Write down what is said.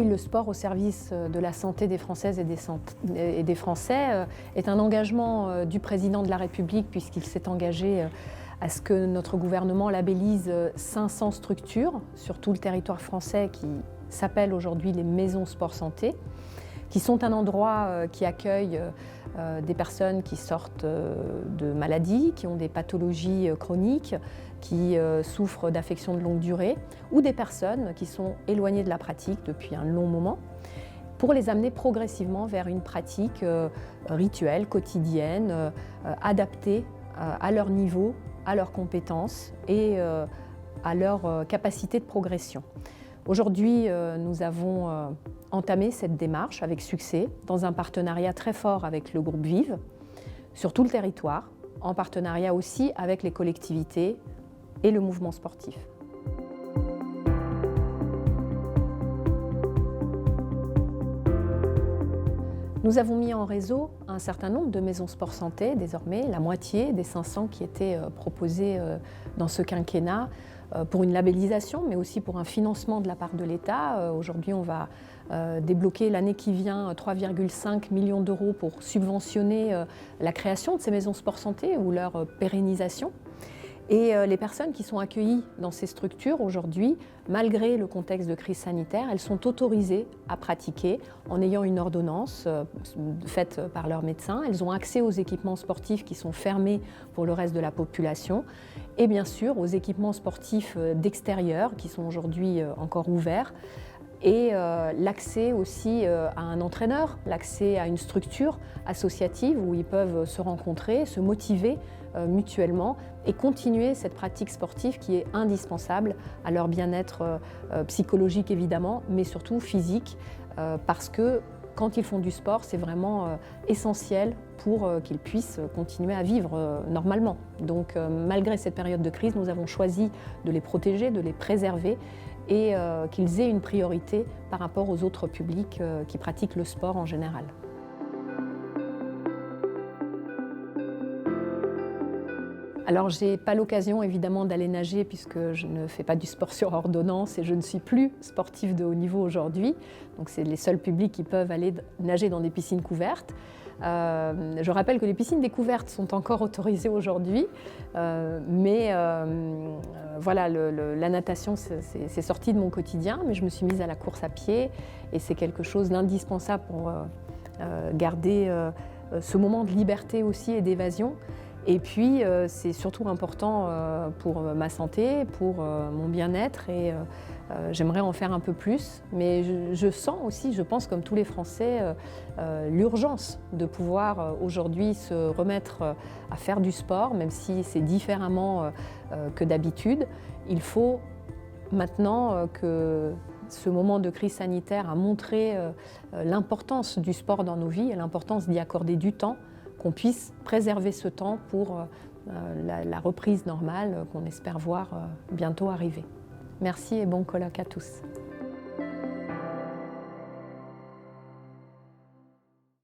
le sport au service de la santé des Françaises et des Français est un engagement du président de la République, puisqu'il s'est engagé à ce que notre gouvernement labellise 500 structures sur tout le territoire français qui s'appellent aujourd'hui les maisons sport-santé, qui sont un endroit qui accueille des personnes qui sortent de maladies, qui ont des pathologies chroniques, qui souffrent d'affections de longue durée, ou des personnes qui sont éloignées de la pratique depuis un long moment, pour les amener progressivement vers une pratique rituelle, quotidienne, adaptée à leur niveau, à leurs compétences et à leur capacité de progression. Aujourd'hui, nous avons entamé cette démarche avec succès dans un partenariat très fort avec le groupe Vive sur tout le territoire, en partenariat aussi avec les collectivités et le mouvement sportif. Nous avons mis en réseau un certain nombre de maisons sport-santé, désormais la moitié des 500 qui étaient proposées dans ce quinquennat pour une labellisation, mais aussi pour un financement de la part de l'État. Aujourd'hui, on va débloquer l'année qui vient 3,5 millions d'euros pour subventionner la création de ces maisons sport-santé ou leur pérennisation. Et les personnes qui sont accueillies dans ces structures aujourd'hui, malgré le contexte de crise sanitaire, elles sont autorisées à pratiquer en ayant une ordonnance faite par leur médecin. Elles ont accès aux équipements sportifs qui sont fermés pour le reste de la population et bien sûr aux équipements sportifs d'extérieur qui sont aujourd'hui encore ouverts. Et l'accès aussi à un entraîneur, l'accès à une structure associative où ils peuvent se rencontrer, se motiver mutuellement et continuer cette pratique sportive qui est indispensable à leur bien-être psychologique évidemment, mais surtout physique, parce que quand ils font du sport, c'est vraiment essentiel pour qu'ils puissent continuer à vivre normalement. Donc malgré cette période de crise, nous avons choisi de les protéger, de les préserver et qu'ils aient une priorité par rapport aux autres publics qui pratiquent le sport en général. Alors, je n'ai pas l'occasion évidemment d'aller nager puisque je ne fais pas du sport sur ordonnance et je ne suis plus sportive de haut niveau aujourd'hui. Donc, c'est les seuls publics qui peuvent aller nager dans des piscines couvertes. Je rappelle que les piscines découvertes sont encore autorisées aujourd'hui, mais voilà, la natation, c'est sorti de mon quotidien, mais je me suis mise à la course à pied et c'est quelque chose d'indispensable pour garder ce moment de liberté aussi et d'évasion. Et puis, c'est surtout important pour ma santé, pour mon bien-être et j'aimerais en faire un peu plus. Mais je sens aussi, je pense comme tous les Français, l'urgence de pouvoir aujourd'hui se remettre à faire du sport, même si c'est différemment que d'habitude. Il faut maintenant que ce moment de crise sanitaire a montré l'importance du sport dans nos vies et l'importance d'y accorder du temps, qu'on puisse préserver ce temps pour la reprise normale qu'on espère voir bientôt arriver. Merci et bon colloque à tous.